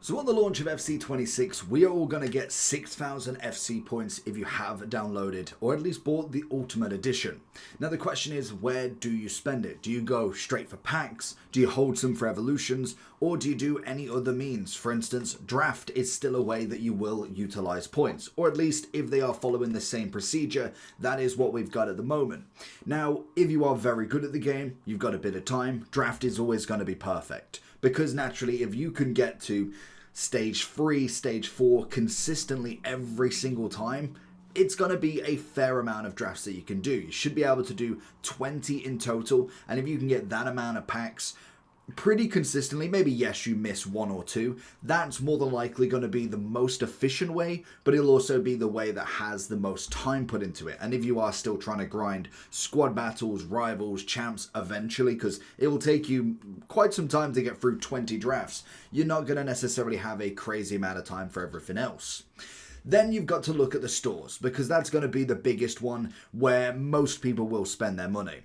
So on the launch of FC26, we are all going to get 6,000 FC points if you have downloaded or at least bought the Ultimate Edition. Now the question is, where do you spend it? Do you go straight for packs? Do you hold some for evolutions? Or do you do any other means? For instance, draft is still a way that you will utilize points, or at least if they are following the same procedure, that is what we've got at the moment. Now, if you are very good at the game, you've got a bit of time, draft is always going to be perfect. Because naturally, if you can get to stage 3, stage 4 consistently every single time, it's going to be a fair amount of drafts that you can do. You should be able to do 20 in total, and if you can get that amount of packs pretty consistently, maybe yes you miss 1 or 2, that's more than likely going to be the most efficient way, but it'll also be the way that has the most time put into it. And if you are still trying to grind squad battles, rivals, champs eventually, because it will take you quite some time to get through 20 drafts, you're not going to necessarily have a crazy amount of time for everything else. Then you've got to look at the stores, because that's going to be the biggest one where most people will spend their money.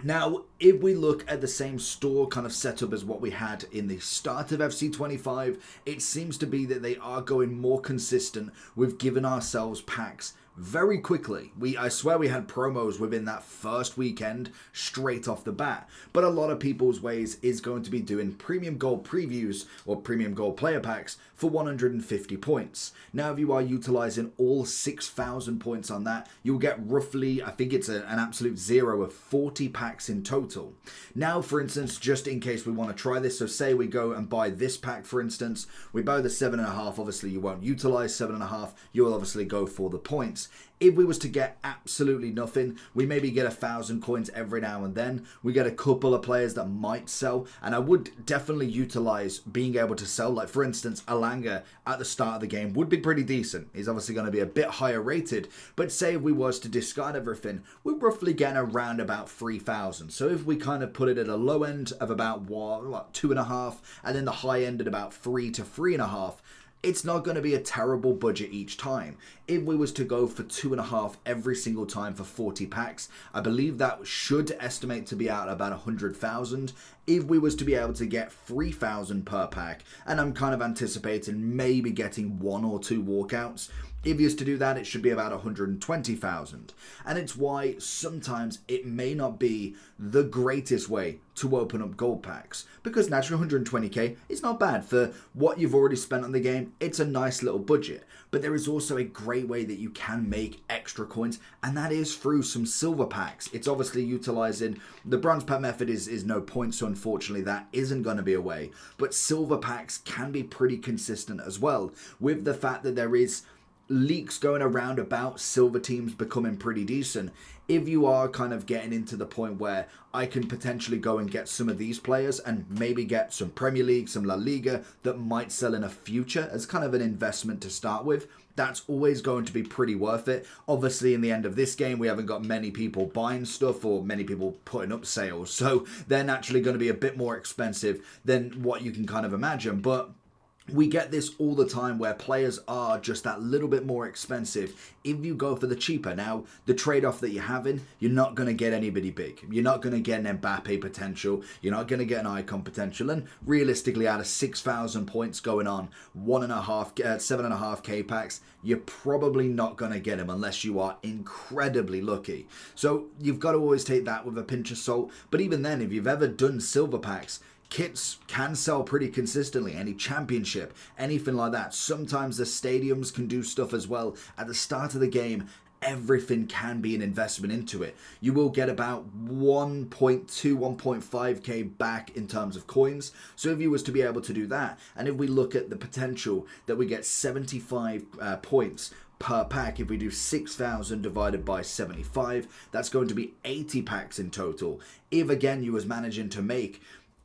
Now, if we look at the same store kind of setup as what we had in the start of FC25, it seems to be that they are going more consistent with giving ourselves packs very quickly. I swear we had promos within that first weekend straight off the bat. But a lot of people's ways is going to be doing premium gold previews or premium gold player packs for 150 points. Now, if you are utilizing all 6,000 points on that, you'll get roughly, I think it's an absolute zero of 40 packs in total. Now, for instance, just in case we want to try this, so say we go and buy this pack, for instance, we buy the 7.5, obviously you won't utilize 7.5, you'll obviously go for the points. If we was to get absolutely nothing, we maybe get 1,000 coins every now and then. We get a couple of players that might sell, and I would definitely utilize being able to sell. Like, for instance, Alanga at the start of the game would be pretty decent. He's obviously going to be a bit higher rated, but say if we was to discard everything, we're roughly getting around about 3,000. So if we kind of put it at a low end of about what 2.5, and then the high end at about 3 to 3.5, it's not going to be a terrible budget each time. If we was to go for 2.5 every single time for 40 packs, I believe that should estimate to be out about 100,000. If we was to be able to get 3,000 per pack, and I'm kind of anticipating maybe getting 1 or 2 walkouts, if you was to do that, it should be about 120,000. And it's why sometimes it may not be the greatest way to open up gold packs. Because naturally 120k is not bad. For what you've already spent on the game, it's a nice little budget. But there is also a great way that you can make extra coins, and that is through some silver packs. It's obviously utilizing the bronze pack method is no point, so unfortunately that isn't going to be a way. But silver packs can be pretty consistent as well, with the fact that there is leaks going around about silver teams becoming pretty decent. If you are kind of getting into the point where I can potentially go and get some of these players and maybe get some Premier League, some La Liga that might sell in a future as kind of an investment to start with, that's always going to be pretty worth it. Obviously, in the end of this game, we haven't got many people buying stuff or many people putting up sales, so they're naturally going to be a bit more expensive than what you can kind of imagine. But we get this all the time where players are just that little bit more expensive if you go for the cheaper. Now, the trade-off that you're having, you're not going to get anybody big. You're not going to get an Mbappe potential. You're not going to get an Icon potential. And realistically, out of 6,000 points going on 7.5k packs, you're probably not going to get him unless you are incredibly lucky. So you've got to always take that with a pinch of salt. But even then, if you've ever done silver packs, kits can sell pretty consistently. Any championship, anything like that. Sometimes the stadiums can do stuff as well. At the start of the game, everything can be an investment into it. You will get about 1.2, 1.5k back in terms of coins. So if you was to be able to do that, and if we look at the potential that we get 75 points per pack, if we do 6,000 divided by 75, that's going to be 80 packs in total. If again you was managing to make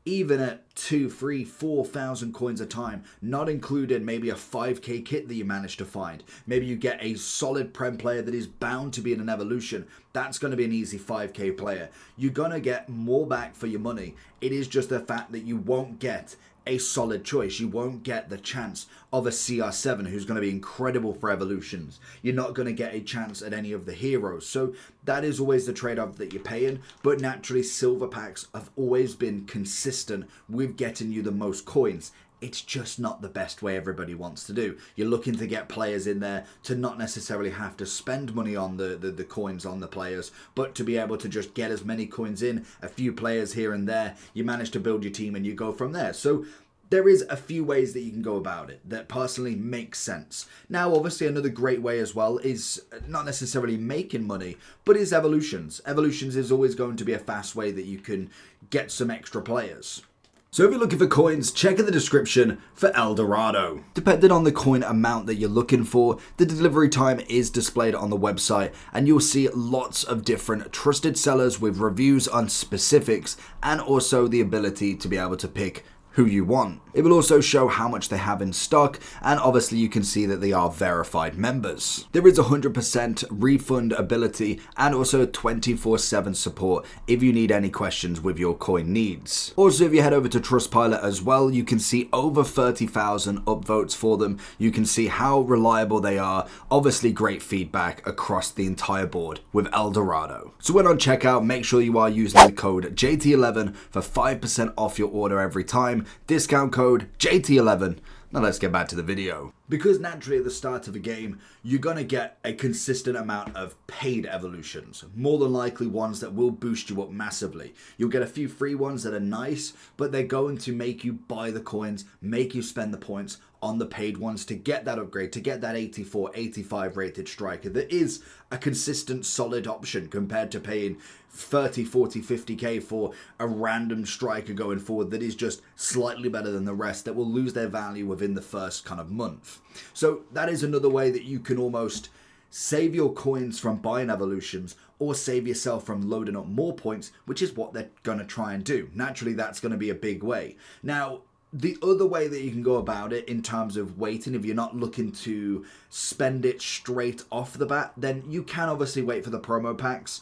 even at 2, 3, 4,000 coins a time, not included maybe a 5k kit that you manage to find. Maybe you get a solid Prem player that is bound to be in an evolution. That's going to be an easy 5k player. You're going to get more back for your money. It is just the fact that you won't get a solid choice. You won't get the chance of a CR7 who's going to be incredible for evolutions. You're not going to get a chance at any of the heroes. So that is always the trade-off that you're paying. But naturally, silver packs have always been consistent with getting you the most coins. it's just not the best way everybody wants to do. You're looking to get players in there to not necessarily have to spend money on the coins on the players, but to be able to just get as many coins in, a few players here and there, you manage to build your team and you go from there. So there is a few ways that you can go about it that personally makes sense. Now, obviously, another great way as well is not necessarily making money, but is evolutions. Evolutions is always going to be a fast way that you can get some extra players. So if you're looking for coins, check in the description for Eldorado. Depending on the coin amount that you're looking for, the delivery time is displayed on the website, and you'll see lots of different trusted sellers with reviews on specifics and also the ability to be able to pick who you want. It will also show how much they have in stock, and obviously you can see that they are verified members. There is 100% refund ability and also 24/7 support if you need any questions with your coin needs. Also, if you head over to Trustpilot as well, you can see over 30,000 upvotes for them. You can see how reliable they are. Obviously great feedback across the entire board with Eldorado. So when on checkout, make sure you are using the code JT11 for 5% off your order every time. Discount code JT11. Now let's get back to the video. Because naturally at the start of a game, you're going to get a consistent amount of paid evolutions. More than likely ones that will boost you up massively. You'll get a few free ones that are nice, but they're going to make you buy the coins, make you spend the points on the paid ones to get that upgrade, to get that 84, 85 rated striker. That is a consistent solid option compared to paying 30, 40, 50k for a random striker going forward that is just slightly better than the rest, that will lose their value within the first kind of month. So that is another way that you can almost save your coins from buying evolutions or save yourself from loading up more points, which is what they're going to try and do. Naturally, that's going to be a big way. Now, the other way that you can go about it in terms of waiting, if you're not looking to spend it straight off the bat, then you can obviously wait for the promo packs.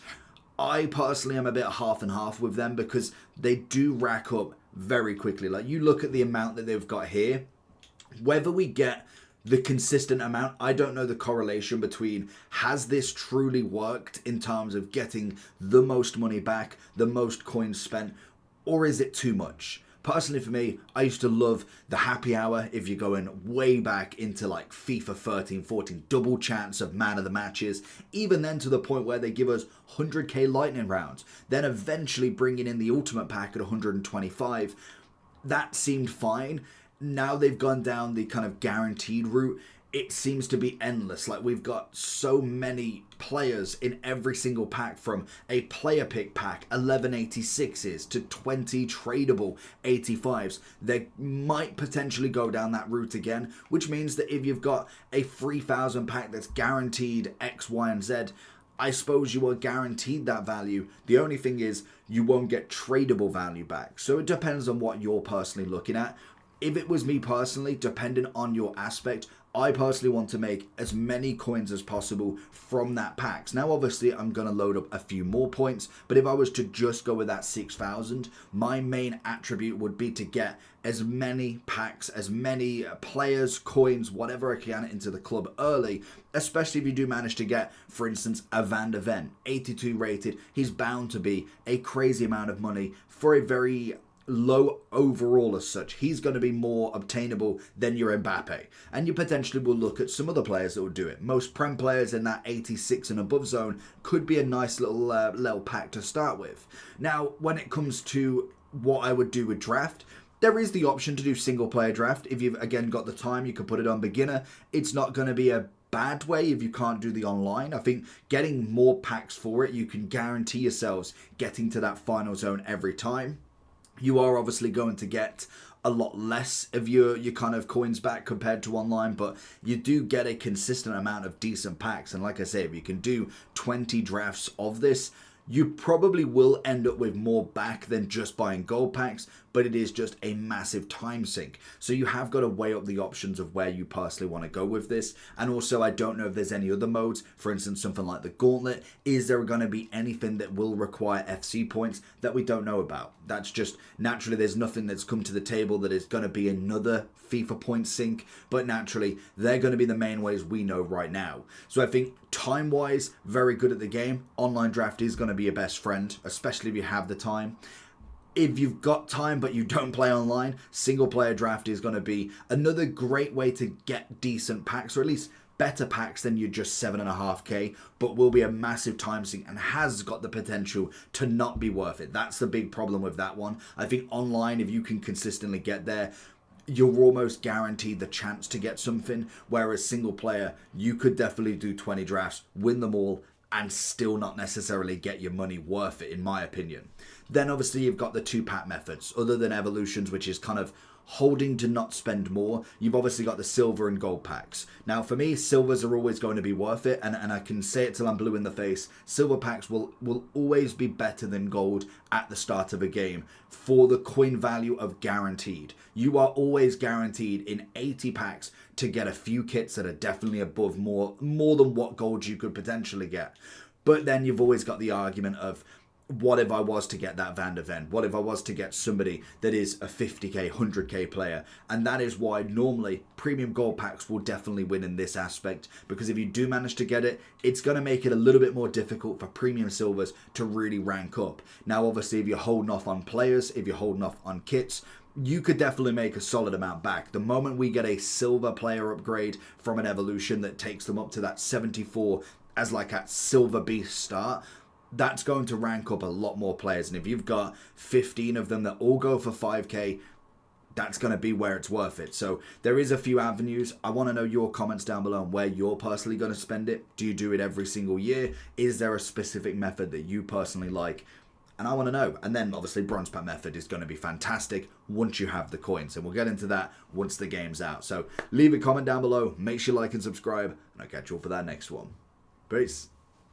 I personally am a bit half and half with them because they do rack up very quickly. Like, you look at the amount that they've got here, whether we get the consistent amount, I don't know the correlation between has this truly worked in terms of getting the most money back, the most coins spent, or is it too much? Personally for me, I used to love the happy hour. If you're going way back into like FIFA 13, 14, double chance of man of the matches, even then to the point where they give us 100k lightning rounds, then eventually bringing in the ultimate pack at 125, that seemed fine. Now they've gone down the kind of guaranteed route. It seems to be endless. Like, we've got so many players in every single pack, from a player pick pack, 11 86s to 20 tradable 85s. They might potentially go down that route again, which means that if you've got a 3,000 pack that's guaranteed X, Y, and Z, I suppose you are guaranteed that value. The only thing is you won't get tradable value back. So it depends on what you're personally looking at. If it was me personally, depending on your aspect, I personally want to make as many coins as possible from that packs. Now, obviously, I'm going to load up a few more points, but if I was to just go with that 6,000, my main attribute would be to get as many packs, as many players, coins, whatever I can into the club early, especially if you do manage to get, for instance, a Van de Ven, 82 rated. He's bound to be a crazy amount of money for a very low overall as such. He's going to be more obtainable than your Mbappe, and you potentially will look at some other players that will do it. Most Prem players in that 86 and above zone could be a nice little pack to start with. Now, when it comes to what I would do with draft, there is the option to do single player draft. If you've again got the time, you can put it on beginner. It's not going to be a bad way if you can't do the online. I think getting more packs for it, you can guarantee yourselves getting to that final zone every time. You are obviously going to get a lot less of your kind of coins back compared to online, but you do get a consistent amount of decent packs. And like I say, if you can do 20 drafts of this, you probably will end up with more back than just buying gold packs, but it is just a massive time sink. So you have got to weigh up the options of where you personally want to go with this. And also, I don't know if there's any other modes, for instance, something like the Gauntlet. Is there going to be anything that will require FC points that we don't know about? That's just, naturally, there's nothing that's come to the table that is going to be another FIFA point sink, but naturally, they're going to be the main ways we know right now. So I think time-wise, very good at the game. Online draft is going to be your best friend, especially if you have the time. If you've got time but you don't play online, single player draft is going to be another great way to get decent packs, or at least better packs than your just 7.5k, but will be a massive time sink and has got the potential to not be worth it. That's the big problem with that one. I think online, if you can consistently get there, you're almost guaranteed the chance to get something, whereas single player, you could definitely do 20 drafts, win them all, and still not necessarily get your money worth it, in my opinion. Then obviously you've got the 2-pack methods, other than evolutions, which is kind of holding to not spend more. You've obviously got the silver and gold packs. Now for me, silvers are always going to be worth it, and I can say it till I'm blue in the face. Silver packs will always be better than gold at the start of a game for the coin value of guaranteed. You are always guaranteed in 80 packs to get a few kits that are definitely above more than what gold you could potentially get. But then you've always got the argument of, what if I was to get that Van de Ven? What if I was to get somebody that is a 50k, 100k player? And that is why normally premium gold packs will definitely win in this aspect, because if you do manage to get it, it's going to make it a little bit more difficult for premium silvers to really rank up. Now obviously if you're holding off on players, if you're holding off on kits, you could definitely make a solid amount back. The moment we get a silver player upgrade from an evolution that takes them up to that 74 as like a silver beast start, that's going to rank up a lot more players. And if you've got 15 of them that all go for 5k, that's going to be where it's worth it. So there is a few avenues. I want to know your comments down below on where you're personally going to spend it. Do you do it every single year? Is there a specific method that you personally like? And I want to know. And then obviously bronze pack method is going to be fantastic once you have the coins. And we'll get into that once the game's out. So leave a comment down below. Make sure you like and subscribe. And I'll catch you all for that next one. Peace.